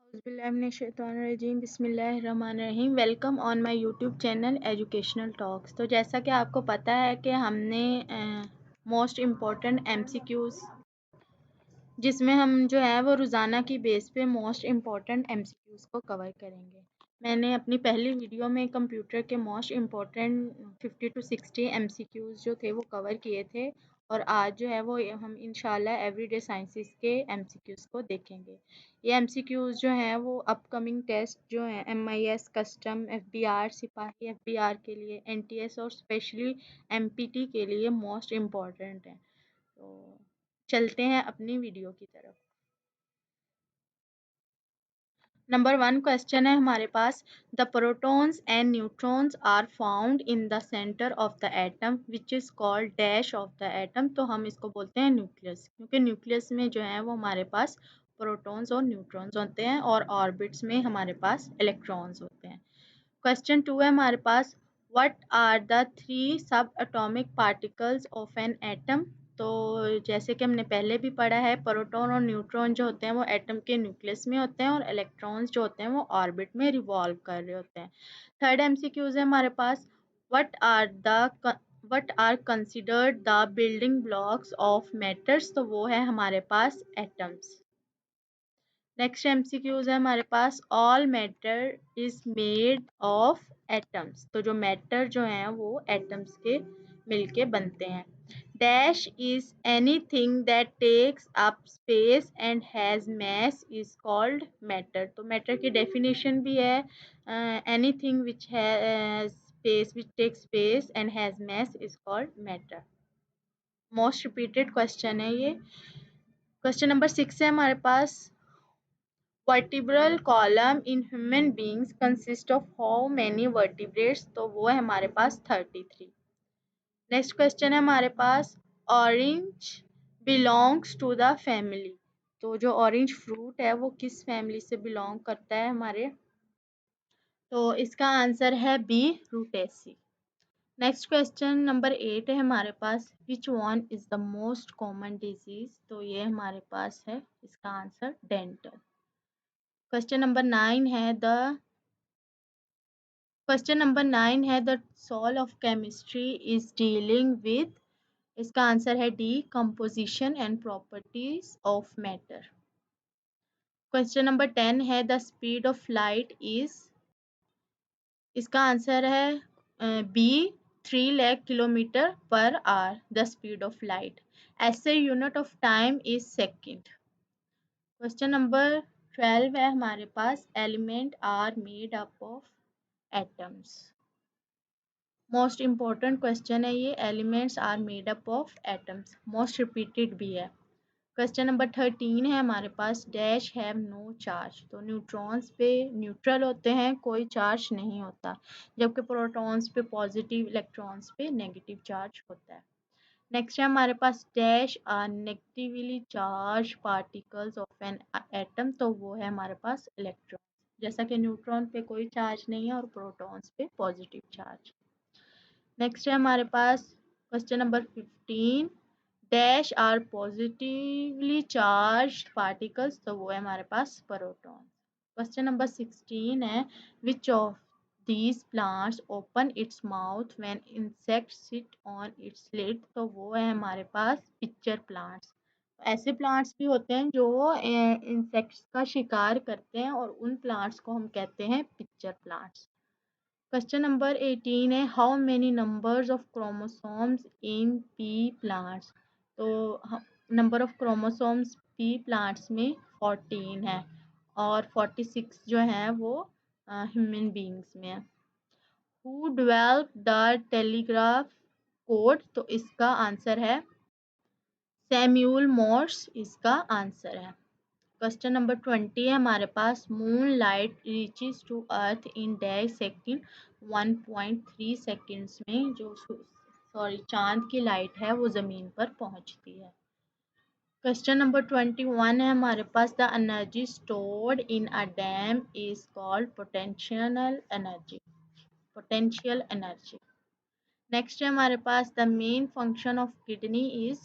औज़ुबिल्लाहिमिनश्शैतानिर्रजीम बिस्मिल्लाहिर्रहमानिर्रहीम। Welcome on my YouTube channel educational talks. तो जैसा कि आपको पता है कि हमने मोस्ट इम्पॉर्टेंट एमसीक्यूज़ जिसमें हम जो है वो रोज़ाना की बेस पे मोस्ट इम्पॉर्टेंट एमसीक्यूज़ को कवर करेंगे। मैंने अपनी पहली वीडियो में कंप्यूटर के मोस्ट इम्पॉर्टेंट 50 टू 60 एमसीक्यूज़ जो थे वो कवर किए थे और आज जो है वो हम इंशाल्लाह एवरीडे साइंसेस के एमसीक्यूज़ को देखेंगे। ये एमसीक्यूज़ जो हैं वो अपकमिंग टेस्ट जो हैं एमआईएस, कस्टम, एफबीआर, सिपाही एफबीआर के लिए, एनटीएस और स्पेशली एमपीटी के लिए मोस्ट इम्पॉर्टेंट हैं। तो चलते हैं अपनी वीडियो की तरफ। नंबर 1 क्वेश्चन है हमारे पास, the protons and neutrons are found in the centre of the atom which is called dash of the atom. तो हम इसको बोलते हैं न्यूक्लियस, क्योंकि न्यूक्लियस में जो है वो हमारे पास प्रोटॉन्स और न्यूट्रॉन्स होते हैं और ऑर्बिट्स में हमारे पास इलेक्ट्रॉन्स होते हैं। क्वेश्चन 2 है हमारे पास, व्हाट आर द 3 सब atomic particles of an atom. तो जैसे कि हमने पहले भी पढ़ा है, प्रोटॉन और न्यूट्रॉन जो होते हैं वो एटम के न्यूक्लियस में होते हैं और इलेक्ट्रॉन्स जो होते हैं वो ऑर्बिट में रिवॉल्व कर रहे होते हैं। थर्ड एमसीक्यूज है हमारे पास, what are considered the building blocks of matters. तो वो है हमारे पास एटम्स। नेक्स्ट एमसीक्यूज है हमारे पास, all matter is made of atoms. तो जो मैटर जो हैं वो एटम्स के मिलके बनते हैं। Dash is anything that takes up space and has mass is called matter. तो मैटर की डेफिनेशन भी है anything which has space which takes space and has mass is called matter. Most repeated question है ये। Question number 6 है हमारे पास, vertebral column in human beings consist of how many vertebrates. तो वो है हमारे पास 33। नेक्स्ट क्वेश्चन है हमारे पास, orange belongs to the family. तो जो ऑरेंज फ्रूट है वो किस फैमिली से बिलोंग करता है हमारे। तो इसका आंसर है B, Rutaceae. Next question number 8 है हमारे पास, which one is the most common disease. तो ये हमारे पास है इसका आंसर डेंटल। क्वेश्चन नंबर 9 है the soul of chemistry is dealing with. इसका आंसर है D, composition and properties of matter. Question number 10 है the speed of light is. इसका आंसर है B, 3 lakh kilometre per hour the speed of light. ऐसे unit of time is second. Question number 12 है हमारे पास, element are made up of atoms. Most important question है ये, elements are made up of atoms. Most repeated भी है। Question number 13 है हमारे पास, डैश हैव नो चार्ज। तो न्यूट्रॉन्स पे न्यूट्रल होते हैं, कोई चार्ज नहीं होता, जबकि प्रोटॉन्स पे पॉजिटिव, इलेक्ट्रॉन्स पे नेगेटिव चार्ज होता है। नेक्स्ट है हमारे पास, dash are negatively charge particles of an atom. तो वो है हमारे पास इलेक्ट्रॉन, जैसा कि न्यूट्रॉन पे कोई चार्ज नहीं है और प्रोटॉन्स पे पॉजिटिव चार्ज। नेक्स्ट है हमारे पास question number 15, dash are positively charge particles. तो वो है हमारे पास प्रोटॉन। क्वेश्चन नंबर 16 है, which of these plants open its mouth when insects sit on its lid। तो वो है हमारे पास पिक्चर प्लांट्स। ऐसे प्लांट्स भी होते हैं जो इंसेक्ट्स का शिकार करते हैं और उन प्लांट्स को हम कहते हैं पिक्चर प्लांट्स। क्वेश्चन नंबर 18 है, how many numbers of chromosomes in pea plants. तो number of chromosomes pea plants में 14 है और 46 जो है वो ह्यूमन बींग्स में है। Who developed the telegraph code. तो इसका आंसर है सैम्यूल मोर्स, इसका आंसर है। क्वेश्चन नंबर 20 है हमारे पास, moon light reaches to earth in dash second. 1.3 seconds में जो चांद की लाइट है वो ज़मीन पर पहुंचती है। क्वेश्चन नंबर 21 है हमारे पास, the energy stored in a dam is called potential energy. Potential energy. Next है हमारे पास, the main function of kidney is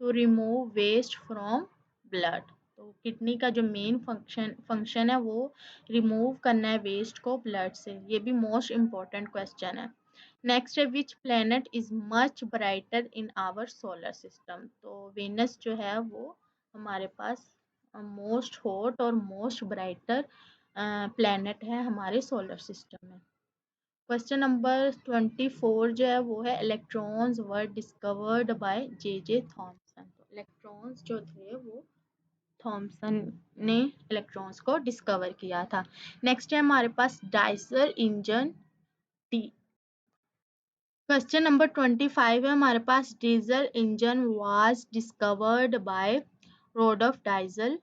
to remove waste from blood. तो किडनी का जो मेन फंक्शन है वो रिमूव करना है वेस्ट को ब्लड से। ये भी मोस्ट इम्पोर्टेंट क्वेश्चन है। नेक्स्ट है which planet is much brighter in our solar system. तो वेनस जो है वो हमारे पास मोस्ट हॉट और मोस्ट ब्राइटर प्लेनेट है हमारे सोलर सिस्टम में। क्वेश्चन नंबर 24 जो है वो है electrons were discovered by J J Thomson. तो इलेक्ट्रॉन्स जो थे वो थॉमसन ने इलेक्ट्रॉन्स को डिस्कवर किया था। नेक्स्ट है हमारे पास डाइसर इंजन टी। क्वेश्चन नंबर 25 है हमारे पास diesel engine was discovered by Rudolf Diesel.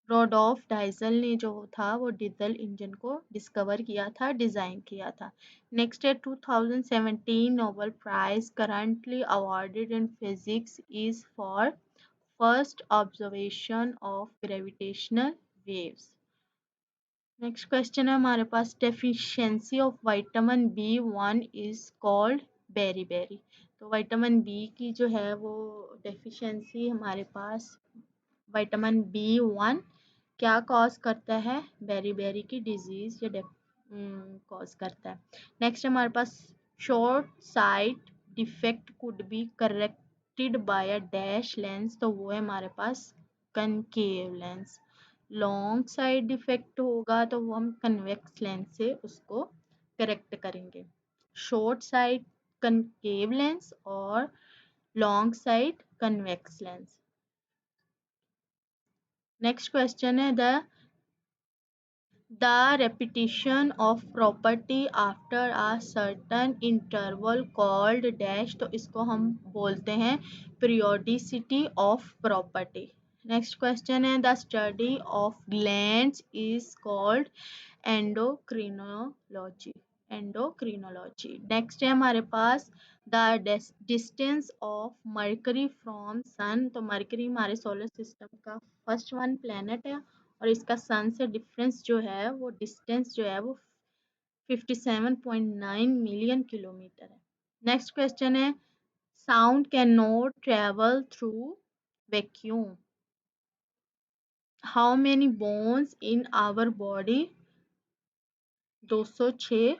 Rudolf Diesel ने जो था वो डीजल इंजन को डिस्कवर किया था, डिजाइन किया था। नेक्स्ट है 2017 Nobel prize currently awarded in physics is for first observation of gravitational waves. Next question है हमारे पास deficiency of vitamin B1 is called beri. तो विटामिन बी की जो है वो डेफिशिएंसी हमारे पास विटामिन B1 क्या कॉज करता है, बेरी की डिजीज या कॉज करता है। नेक्स्ट हमारे पास short sight defect could be corrected by a dash lens. तो वो है हमारे पास concave lens. Long sight defect होगा तो वो हम कन्वेक्स लेंस से उसको करेक्ट करेंगे। शॉर्ट साइड कनकेव लेंस और long side convex lens. Next question है the repetition of property after a certain interval called dash। तो इसको हम बोलते हैं periodicity of property। Next question है the study of glands is called endocrinology. Endocrinology. Next है हमारे पास the distance of Mercury from sun. तो मरकरी हमारे सोलर सिस्टम का फर्स्ट वन प्लेनेट है और इसका सन से डिफरेंस जो है वो डिस्टेंस जो है वो 57.9 मिलियन किलोमीटर है। नेक्स्ट क्वेश्चन है sound can not travel through vacuum. How many bones in our body. 206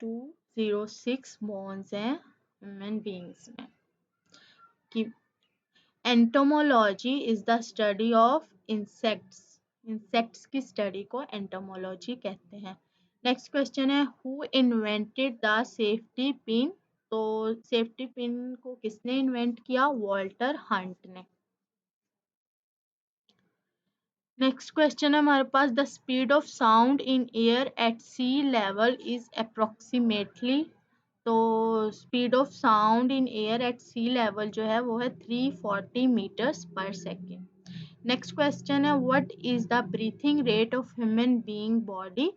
206 bones हैं ह्यूमन बींग्स में। कि entomology is the study of insects. Insects की स्टडी को एंटोमोलॉजी कहते हैं। नेक्स्ट क्वेश्चन है who invented the safety pin. तो safety pin को किसने इन्वेंट किया, वॉल्टर हंट ने। नेक्स्ट क्वेश्चन है हमारे पास the speed of sound in air at sea level is approximately. तो speed of sound in air at sea level जो है वो है 340 meters per second. Next question है what is the breathing rate of human being body.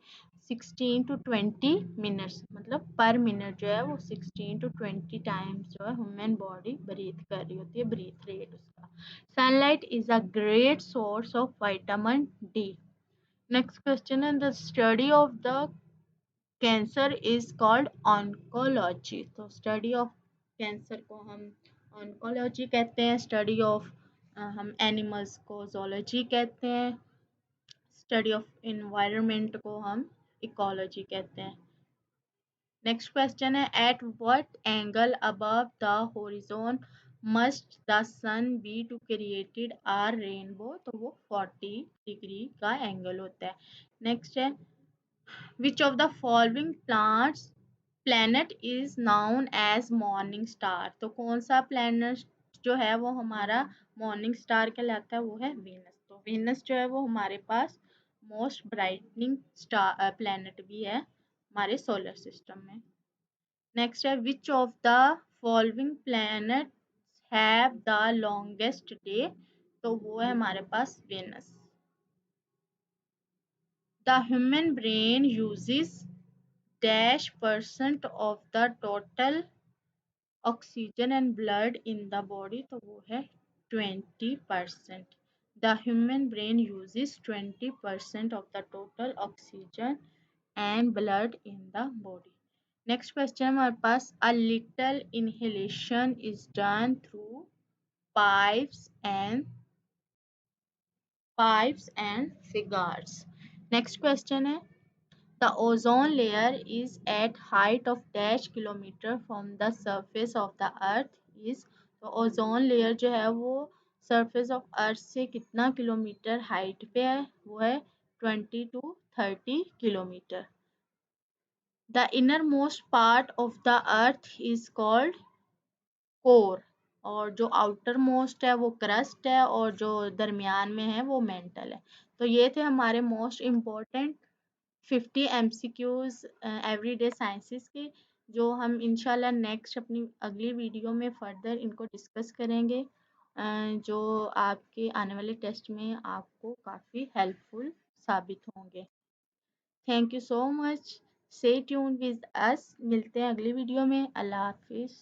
16 to 20 minutes, मतलब per minute जो है वो 16 to 20 टाइम्स जो है ह्यूमन बॉडी ब्रीथ कर रही होती है, ब्रीथ रेट उसका। Sunlight is a great source of vitamin D. Next question है the study of the cancer is called oncology. तो स्टडी ऑफ कैंसर को हम ऑन्कोलॉजी कहते हैं। स्टडी ऑफ हम एनिमल्स को जोलॉजी कहते हैं। स्टडी ऑफ इन्वायरमेंट को हम इकोलॉजी कहते हैं। नेक्स्ट क्वेश्चन है at what angle above the horizon must the sun be to created our rainbow. तो वो 40 डिग्री का एंगल होता है। नेक्स्ट है which of the following plants planet is known as morning star. तो कौन सा प्लैनेट जो है वो हमारा मॉर्निंग स्टार कहलाता है, वो है वीनस। तो वीनस जो है वो हमारे पास मोस्ट ब्राइटनिंग स्टार प्लैनेट भी है हमारे सोलर सिस्टम में। नेक्स्ट है which of the following planet have the longest day. तो वो है हमारे पास Venus. The human brain uses dash percent of the total oxygen and blood in the body। तो वो है 20%। The human brain uses 20% of the total oxygen and blood in the body। Next question हमारे पास a little inhalation is done through pipes and pipes and cigars. Next question है, the ozone layer is at height of dash kilometer from the surface of the earth is, तो ozone layer जो है वो surface of earth से कितना kilometre height पे है, वो है 20 to 30 kilometre. The inner most part of the earth is called core, और जो आउटर मोस्ट है वो क्रस्ट है, और जो दरमियान में है वो मेंटल है. तो ये थे हमारे most important 50 MCQs everyday sciences के, जो हम इंशाल्लाह नेक्स्ट अपनी अगली वीडियो में फर्दर इनको डिस्कस करेंगे, जो आपके आने वाले टेस्ट में आपको काफ़ी हेल्पफुल साबित होंगे. Thank you so much. Stay tune with us. मिलते हैं अगली वीडियो में. अल्लाह हाफिज़.